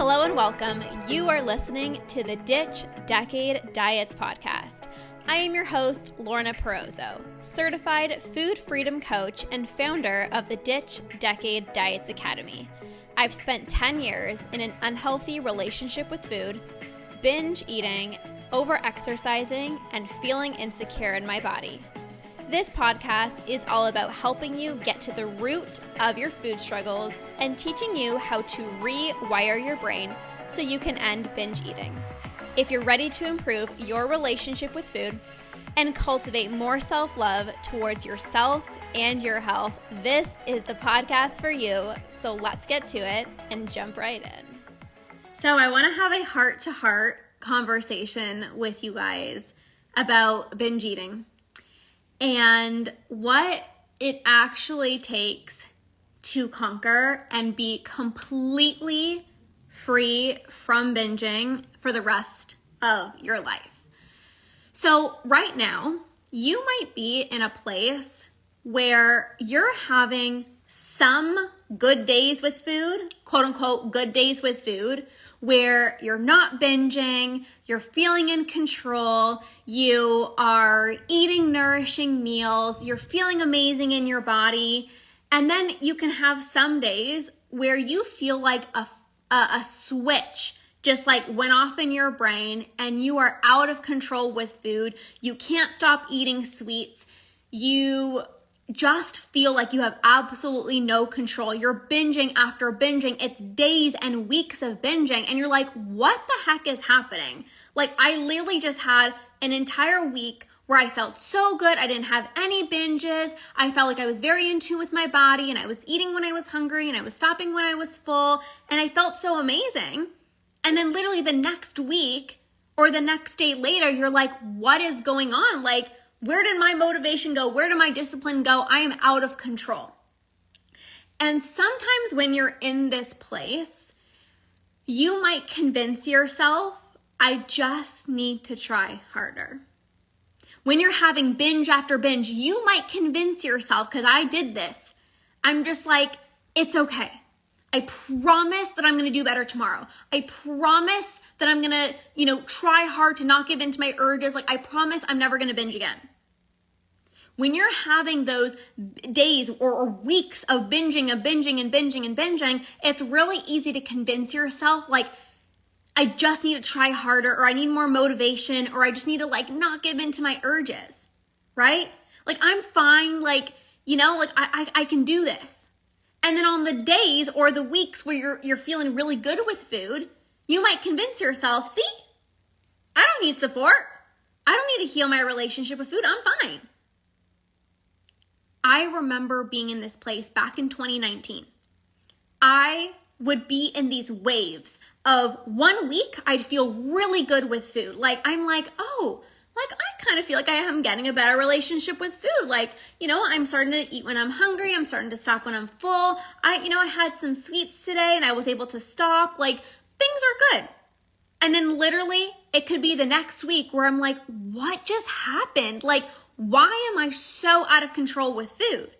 Hello and welcome. You are listening to the Ditch Decade Diets podcast. I am your host, Lorna, certified food freedom coach and founder of the Ditch Decade Diets Academy. I've spent 10 years in an unhealthy relationship with food, binge eating, over-exercising, and feeling insecure in my body. This podcast is all about helping you get to the root of your food struggles and teaching you how to rewire your brain so you can end binge eating. If you're ready to improve your relationship with food and cultivate more self-love towards yourself and your health, this is the podcast for you. So let's get to it and jump right in. So I want to have a heart-to-heart conversation with you guys about binge eating and what it actually takes to conquer and be completely free from binging for the rest of your life. So right now, you might be in a place where you're having some good days with food, quote unquote, good days with food, where you're not binging, you're feeling in control, you are eating nourishing meals, you're feeling amazing in your body. And then you can have some days where you feel like a switch just like went off in your brain and you are out of control with food. You can't stop eating sweets. You just feel like you have absolutely no control. You're binging after binging. It's days and weeks of binging. And you're like, what the heck is happening? Like, I literally just had an entire week where I felt so good. I didn't have any binges. I felt like I was very in tune with my body and I was eating when I was hungry and I was stopping when I was full. And I felt so amazing. And then literally the next week or the next day later, you're like, what is going on? Like, where did my motivation go? Where did my discipline go? I am out of control. And sometimes when you're in this place, you might convince yourself, I just need to try harder. When you're having binge after binge, you might convince yourself, because I did this. I'm just like, it's okay. I promise that I'm going to do better tomorrow. I promise that I'm going to, try hard to not give in to my urges. Like, I promise I'm never going to binge again. When you're having those days or weeks of binging, it's really easy to convince yourself, like, I just need to try harder, or I need more motivation, or I just need to not give in to my urges, right? Like, I'm fine. I can do this. And then on the days or the weeks where you're feeling really good with food, you might convince yourself, see, I don't need support. I don't need to heal my relationship with food. I'm fine. I remember being in this place back in 2019. I would be in these waves of 1 week, I'd feel really good with food. I kind of feel like I am getting a better relationship with food. I'm starting to eat when I'm hungry. I'm starting to stop when I'm full. I had some sweets today and I was able to stop. Things are good. And then literally it could be the next week where I'm like, what just happened? Why am I so out of control with food?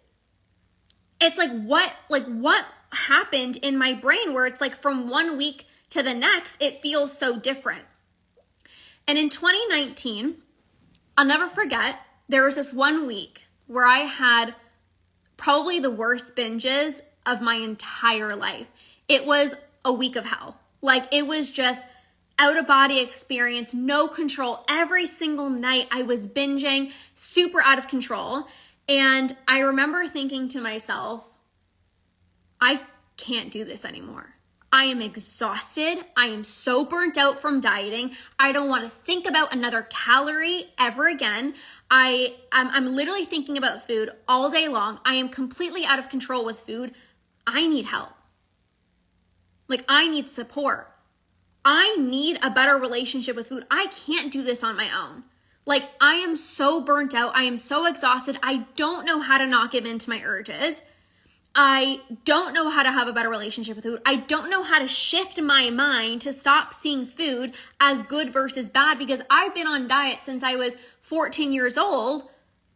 It's what happened in my brain where it's from 1 week to the next, it feels so different. And in 2019, I'll never forget, there was this 1 week where I had probably the worst binges of my entire life. It was a week of hell. It was just out of body experience, no control. Every single night I was binging, super out of control. And I remember thinking to myself, I can't do this anymore. I am exhausted. I am so burnt out from dieting. I don't want to think about another calorie ever again. I'm literally thinking about food all day long. I am completely out of control with food. I need help. I need support. I need a better relationship with food. I can't do this on my own. I am so burnt out. I am so exhausted. I don't know how to not give in to my urges. I don't know how to have a better relationship with food. I don't know how to shift my mind to stop seeing food as good versus bad, because I've been on diet since I was 14 years old.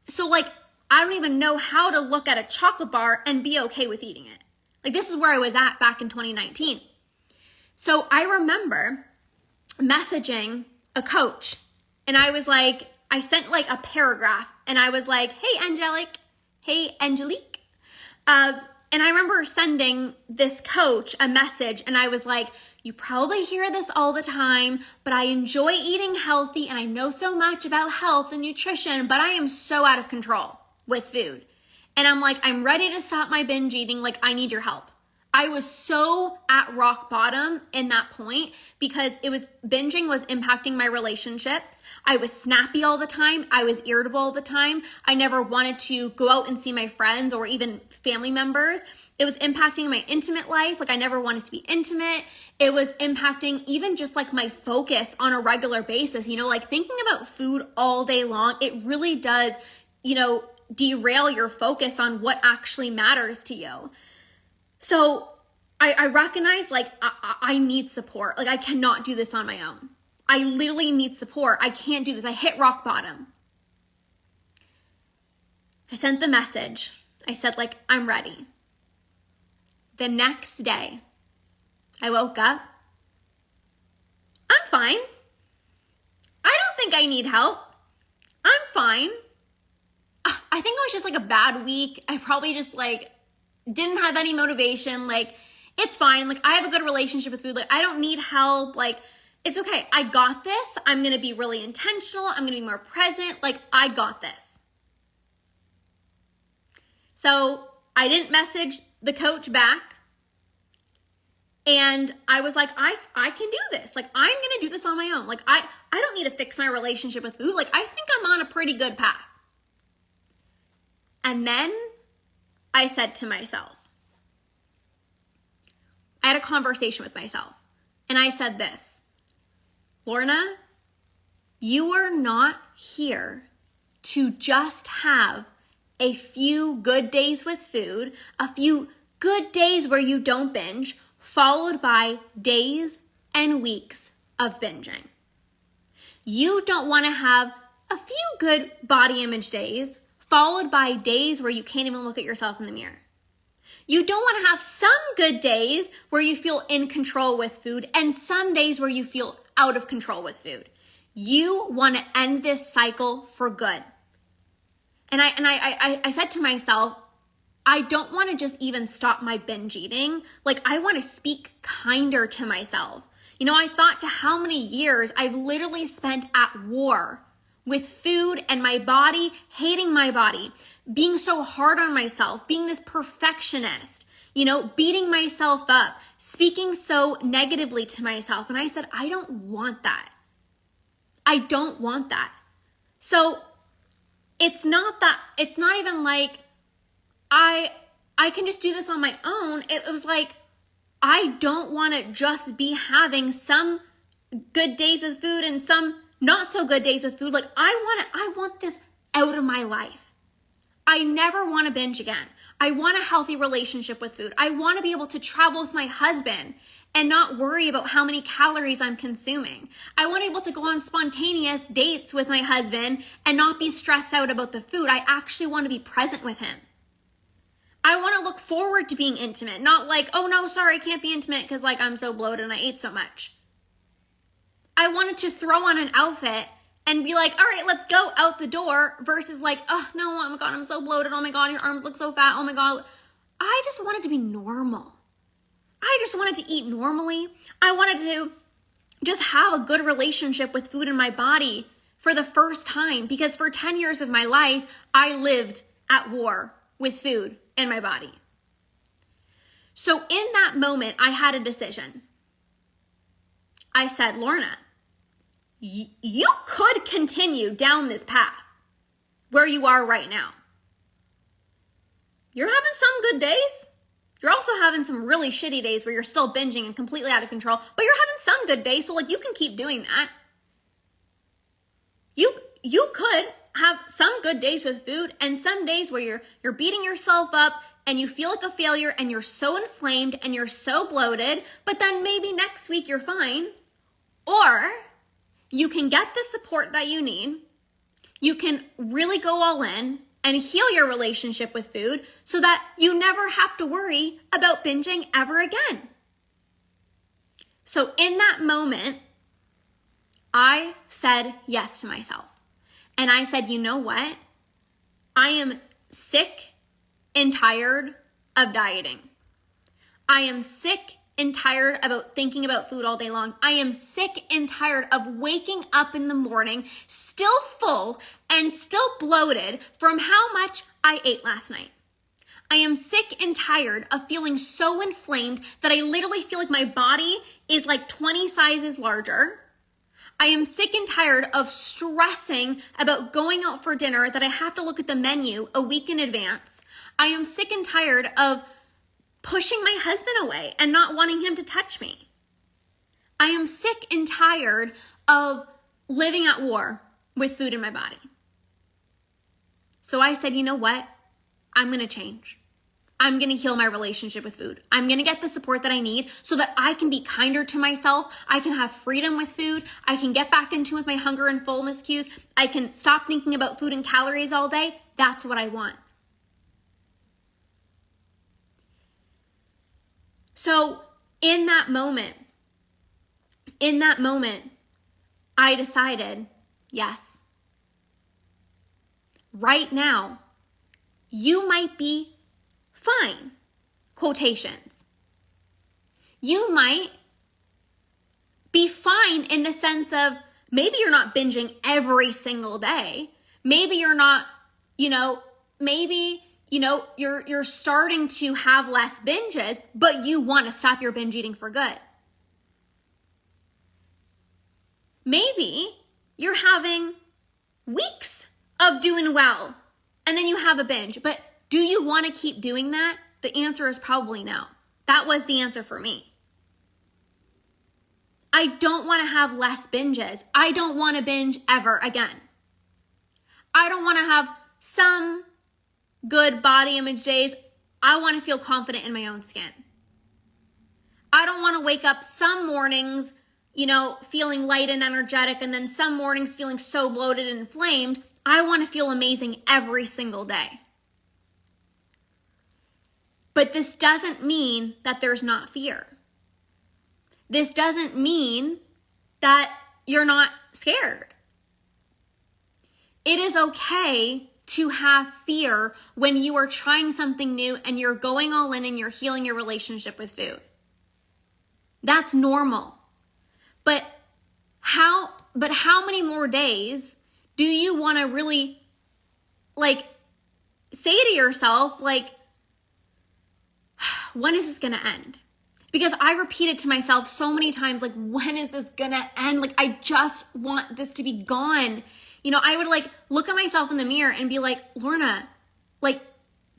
So I don't even know how to look at a chocolate bar and be okay with eating it. This is where I was at back in 2019. So I remember messaging a coach, and I was like, I sent like a paragraph, and I was like, hey, Angelique. And I remember sending this coach a message, and I was like, you probably hear this all the time, but I enjoy eating healthy, and I know so much about health and nutrition, but I am so out of control with food. And I'm like, I'm ready to stop my binge eating. Like, I need your help. I was so at rock bottom in that point because binging was impacting my relationships. I was snappy all the time. I was irritable all the time. I never wanted to go out and see my friends or even family members. It was impacting my intimate life. Like, I never wanted to be intimate. It was impacting even just like my focus on a regular basis. Like thinking about food all day long, it really does, derail your focus on what actually matters to you. So I recognize like I need support. Like, I cannot do this on my own. I literally need support. I can't do this. I hit rock bottom. I sent the message. I said like, I'm ready. The next day, I woke up. I'm fine. I don't think I need help. I'm fine. I think it was just like a bad week. I probably just like didn't have any motivation. Like, it's fine. Like, I have a good relationship with food. Like, I don't need help. Like, it's okay. I got this. I'm going to be really intentional. I'm going to be more present. Like, I got this. So I didn't message the coach back. And I was like, I can do this. Like, I'm going to do this on my own. Like, I don't need to fix my relationship with food. Like, I think I'm on a pretty good path. And then I said to myself, I had a conversation with myself, and I said this, Lorna, you are not here to just have a few good days with food, a few good days where you don't binge, followed by days and weeks of binging. You don't want to have a few good body image days, followed by days where you can't even look at yourself in the mirror. You don't want to have some good days where you feel in control with food and some days where you feel out of control with food. You want to end this cycle for good. And I said to myself, I don't want to just even stop my binge eating. Like, I want to speak kinder to myself. I thought to how many years I've literally spent at war with food and my body, hating my body, being so hard on myself, being this perfectionist, beating myself up, speaking so negatively to myself. And I said, I don't want that. I don't want that. So it's not even like I can just do this on my own. It was like, I don't want to just be having some good days with food and some not so good days with food. Like, I want this out of my life. I never want to binge again. I want a healthy relationship with food. I want to be able to travel with my husband and not worry about how many calories I'm consuming. I want to be able to go on spontaneous dates with my husband and not be stressed out about the food. I actually want to be present with him. I want to look forward to being intimate, not like, oh no, sorry, I can't be intimate because like I'm so bloated and I ate so much. I wanted to throw on an outfit and be like, all right, let's go out the door versus like, oh no, oh my God, I'm so bloated. Oh my God, your arms look so fat. Oh my God. I just wanted to be normal. I just wanted to eat normally. I wanted to just have a good relationship with food in my body for the first time, because for 10 years of my life, I lived at war with food in my body. So in that moment, I had a decision. I said, Lorna, you could continue down this path where you are right now. You're having some good days. You're also having some really shitty days where you're still binging and completely out of control, but you're having some good days, so like you can keep doing that. You could have some good days with food and some days where you're beating yourself up and you feel like a failure and you're so inflamed and you're so bloated, but then maybe next week you're fine. Or you can get the support that you need. You can really go all in and heal your relationship with food so that you never have to worry about binging ever again. So in that moment, I said yes to myself. And I said, you know what? I am sick and tired of dieting. I am sick and tired about thinking about food all day long. I am sick and tired of waking up in the morning still full and still bloated from how much I ate last night. I am sick and tired of feeling so inflamed that I literally feel like my body is like 20 sizes larger. I am sick and tired of stressing about going out for dinner that I have to look at the menu a week in advance. I am sick and tired of pushing my husband away and not wanting him to touch me. I am sick and tired of living at war with food in my body. So I said, you know what? I'm going to change. I'm going to heal my relationship with food. I'm going to get the support that I need so that I can be kinder to myself. I can have freedom with food. I can get back in tune with my hunger and fullness cues. I can stop thinking about food and calories all day. That's what I want. So in that moment, I decided, yes, right now, you might be fine, quotations. You might be fine in the sense of maybe you're not binging every single day. Maybe you're not, you're starting to have less binges, but you want to stop your binge eating for good. Maybe you're having weeks of doing well and then you have a binge, but do you want to keep doing that? The answer is probably no. That was the answer for me. I don't want to have less binges. I don't want to binge ever again. I don't want to have some good body image days. I want to feel confident in my own skin. I don't want to wake up some mornings, feeling light and energetic, and then some mornings feeling so bloated and inflamed. I want to feel amazing every single day. But this doesn't mean that there's not fear. This doesn't mean that you're not scared. It is okay to have fear when you are trying something new and you're going all in and you're healing your relationship with food. That's normal. But how many more days do you want to really say to yourself, when is this going to end? Because I repeated to myself so many times, when is this going to end? I just want this to be gone. I would look at myself in the mirror and be like, Lorna,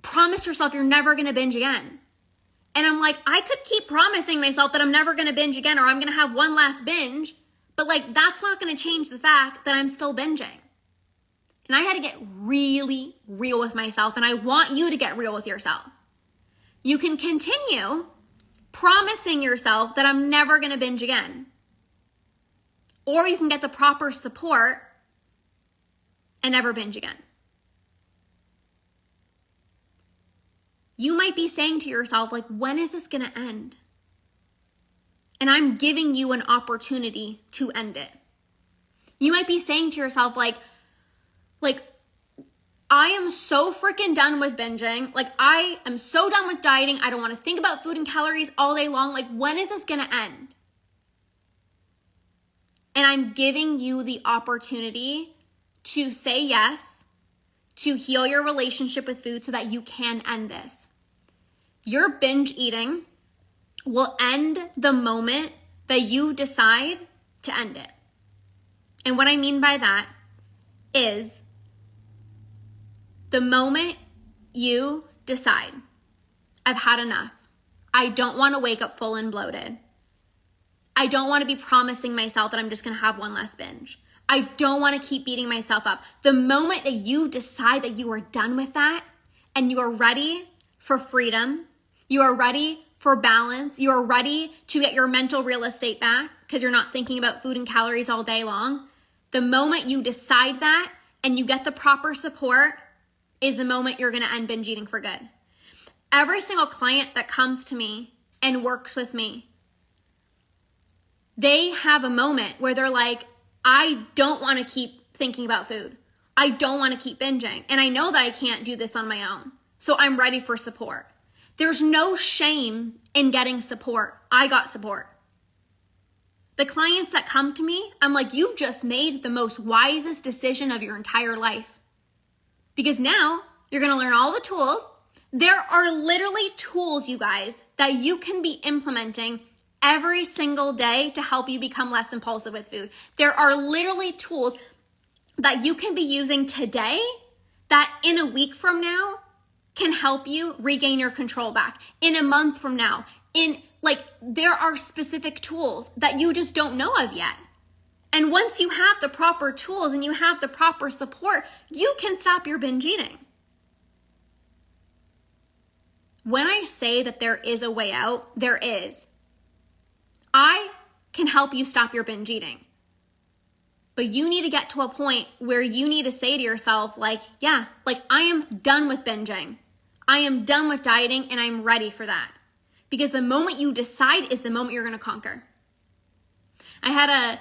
promise yourself you're never going to binge again. And I'm like, I could keep promising myself that I'm never going to binge again or I'm going to have one last binge. But that's not going to change the fact that I'm still binging. And I had to get really real with myself. And I want you to get real with yourself. You can continue promising yourself that I'm never going to binge again. Or you can get the proper support and never binge again. You might be saying to yourself, when is this going to end? And I'm giving you an opportunity to end it. You might be saying to yourself, I am so freaking done with binging. I am so done with dieting. I don't want to think about food and calories all day long. When is this going to end? And I'm giving you the opportunity to say yes, to heal your relationship with food so that you can end this. Your binge eating will end the moment that you decide to end it. And what I mean by that is the moment you decide, I've had enough. I don't want to wake up full and bloated. I don't want to be promising myself that I'm just going to have one less binge. I don't want to keep beating myself up. The moment that you decide that you are done with that and you are ready for freedom, you are ready for balance, you are ready to get your mental real estate back because you're not thinking about food and calories all day long, the moment you decide that and you get the proper support is the moment you're going to end binge eating for good. Every single client that comes to me and works with me they have a moment where they're like, I don't want to keep thinking about food. I don't want to keep binging. And I know that I can't do this on my own. So I'm ready for support. There's no shame in getting support. I got support. The clients that come to me, I'm like, you just made the most wisest decision of your entire life. Because now you're going to learn all the tools. There are literally tools, you guys, that you can be implementing every single day to help you become less impulsive with food. There are literally tools that you can be using today that in a week from now can help you regain your control back. In a month from now, there are specific tools that you just don't know of yet. And once you have the proper tools and you have the proper support, you can stop your binge eating. When I say that there is a way out, there is. I can help you stop your binge eating. But you need to get to a point where you need to say to yourself, I am done with binging. I am done with dieting and I'm ready for that. Because the moment you decide is the moment you're going to conquer. I had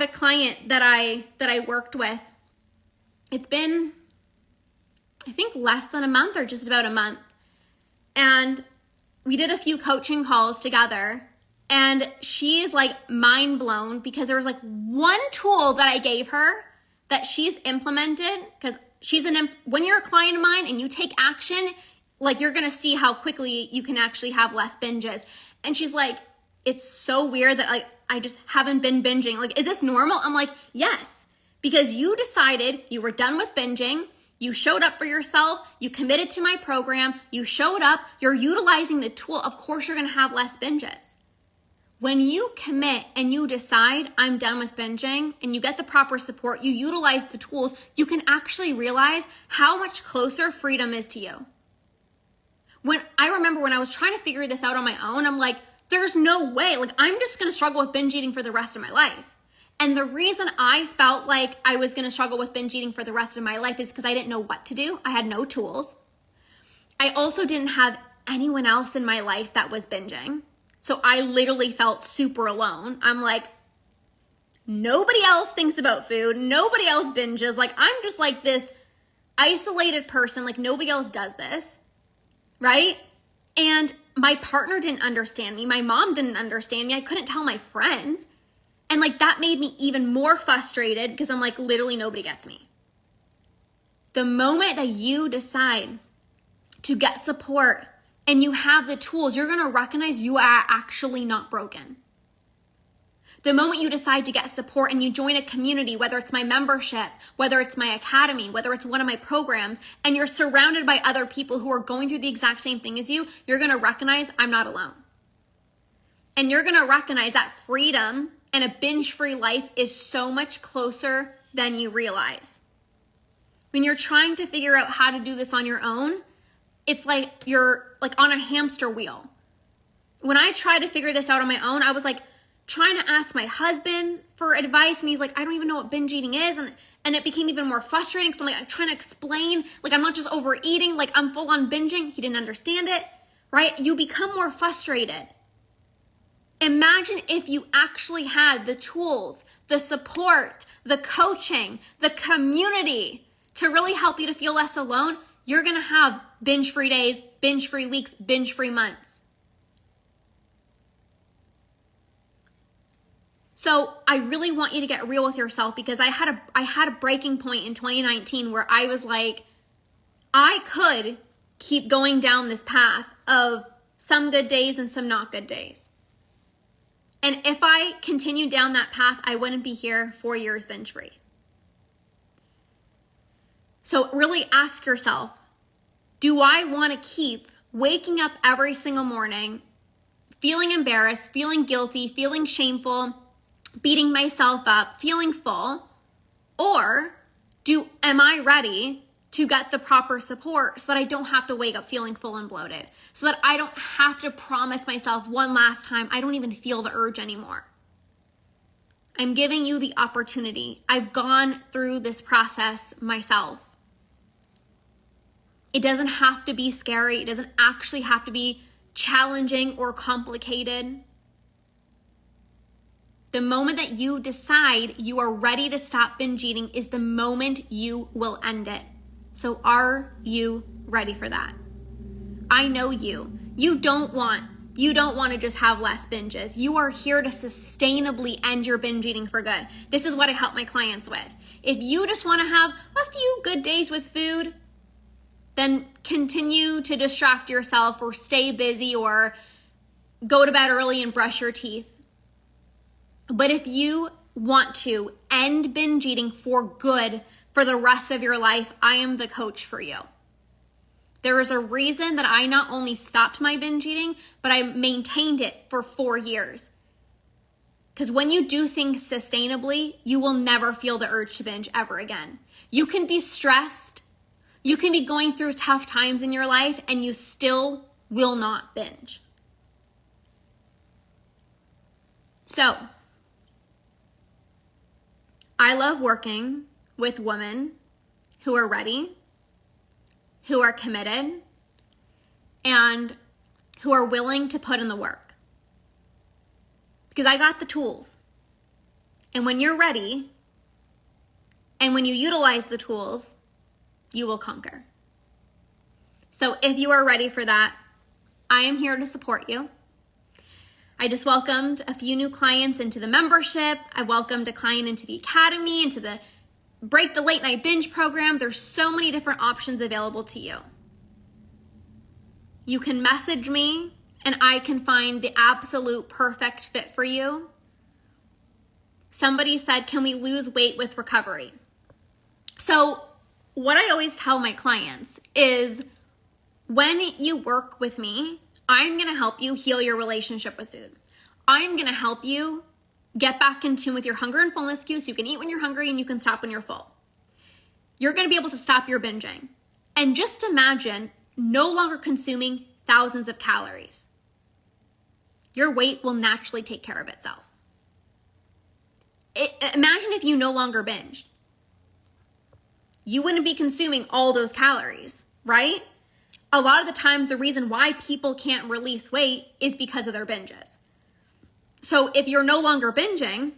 a client that I worked with. It's been, I think, less than a month or just about a month. And we did a few coaching calls together. And she is mind blown because there was one tool that I gave her that she's implemented, because when you're a client of mine and you take action, you're going to see how quickly you can actually have less binges. And she's like, it's so weird that I just haven't been binging. Is this normal? I'm like, yes, because you decided you were done with binging. You showed up for yourself. You committed to my program. You showed up. You're utilizing the tool. Of course, you're going to have less binges. When you commit and you decide I'm done with binging and you get the proper support, you utilize the tools, you can actually realize how much closer freedom is to you. I remember when I was trying to figure this out on my own, I'm like, there's no way, I'm just going to struggle with binge eating for the rest of my life. And the reason I felt like I was going to struggle with binge eating for the rest of my life is because I didn't know what to do. I had no tools. I also didn't have anyone else in my life that was binging. So I literally felt super alone. I'm like, nobody else thinks about food. Nobody else binges. I'm just this isolated person. Nobody else does this, right? And my partner didn't understand me. My mom didn't understand me. I couldn't tell my friends. And that made me even more frustrated because I'm literally nobody gets me. The moment that you decide to get support and you have the tools, you're going to recognize you are actually not broken. The moment you decide to get support and you join a community, whether it's my membership, whether it's my academy, whether it's one of my programs, and you're surrounded by other people who are going through the exact same thing as you, you're going to recognize I'm not alone. And you're going to recognize that freedom and a binge-free life is so much closer than you realize. When you're trying to figure out how to do this on your own, it's you're on a hamster wheel. When I tried to figure this out on my own, I was trying to ask my husband for advice, and he's like, I don't even know what binge eating is. And it became even more frustrating because I'm trying to explain, I'm not just overeating, I'm full on binging. He didn't understand it, right? You become more frustrated. Imagine if you actually had the tools, the support, the coaching, the community to really help you to feel less alone. You're going to have binge-free days, binge-free weeks, binge-free months. So I really want you to get real with yourself, because I had a breaking point in 2019 where I was like, I could keep going down this path of some good days and some not good days. And if I continued down that path, I wouldn't be here 4 years binge-free. So really ask yourself, do I want to keep waking up every single morning, feeling embarrassed, feeling guilty, feeling shameful, beating myself up, feeling full? Or am I ready to get the proper support so that I don't have to wake up feeling full and bloated, so that I don't have to promise myself one last time I don't even feel the urge anymore? I'm giving you the opportunity. I've gone through this process myself. It doesn't have to be scary. It doesn't actually have to be challenging or complicated. The moment that you decide you are ready to stop binge eating is the moment you will end it. So are you ready for that? I know you. You don't want to just have less binges. You are here to sustainably end your binge eating for good. This is what I help my clients with. If you just want to have a few good days with food, then continue to distract yourself or stay busy or go to bed early and brush your teeth. But if you want to end binge eating for good for the rest of your life, I am the coach for you. There is a reason that I not only stopped my binge eating, but I maintained it for 4 years. Because when you do things sustainably, you will never feel the urge to binge ever again. You can be stressed, you can be going through tough times in your life, and you still will not binge. So, I love working with women who are ready, who are committed, and who are willing to put in the work. Because I got the tools. And when you're ready, and when you utilize the tools, you will conquer. So if you are ready for that, I am here to support you. I just welcomed a few new clients into the membership. I welcomed a client into the academy, into the Break the Late Night Binge program. There's so many different options available to you. You can message me and I can find the absolute perfect fit for you. Somebody said, can we lose weight with recovery? So what I always tell my clients is when you work with me, I'm going to help you heal your relationship with food. I'm going to help you get back in tune with your hunger and fullness cues so you can eat when you're hungry and you can stop when you're full. You're going to be able to stop your binging. And just imagine no longer consuming thousands of calories. Your weight will naturally take care of itself. Imagine if you no longer binged. You wouldn't be consuming all those calories, right? A lot of the times the reason why people can't release weight is because of their binges. So if you're no longer binging,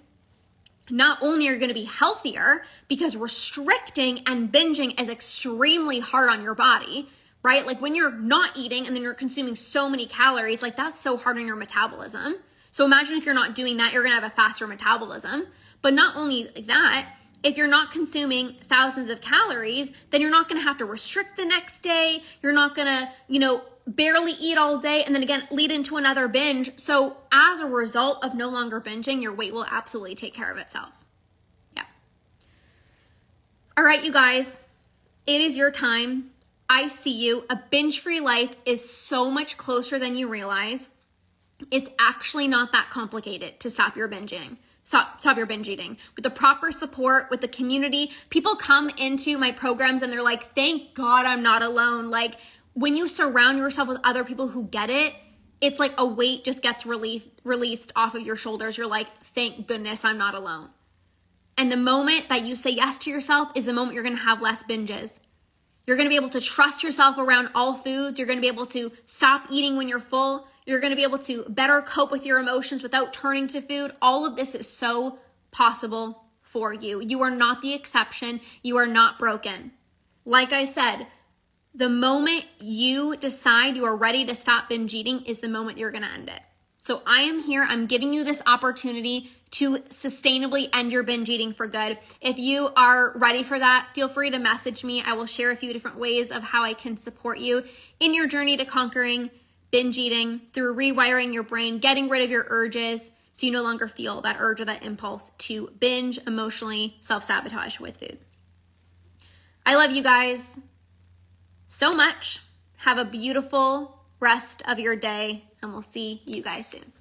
not only are you going to be healthier because restricting and binging is extremely hard on your body, right? Like when you're not eating and then you're consuming so many calories, like that's so hard on your metabolism. So imagine if you're not doing that, you're going to have a faster metabolism. But not only that, if you're not consuming thousands of calories, then you're not going to have to restrict the next day. You're not going to, barely eat all day and then again, lead into another binge. So as a result of no longer binging, your weight will absolutely take care of itself. Yeah. All right, you guys, it is your time. I see you. A binge-free life is so much closer than you realize. It's actually not that complicated to stop your binging. Stop your binge eating. With the proper support, with the community, people come into my programs and they're like, thank God I'm not alone. Like when you surround yourself with other people who get it, it's like a weight just gets released off of your shoulders. You're like, thank goodness I'm not alone. And the moment that you say yes to yourself is the moment you're going to have less binges. You're going to be able to trust yourself around all foods. You're going to be able to stop eating when you're full. You're going to be able to better cope with your emotions without turning to food. All of this is so possible for you. You are not the exception. You are not broken. Like I said, the moment you decide you are ready to stop binge eating is the moment you're going to end it. So I am here. I'm giving you this opportunity to sustainably end your binge eating for good. If you are ready for that, feel free to message me. I will share a few different ways of how I can support you in your journey to conquering binge eating through rewiring your brain, getting rid of your urges so you no longer feel that urge or that impulse to binge, emotionally self-sabotage with food. I love you guys so much. Have a beautiful rest of your day, and we'll see you guys soon.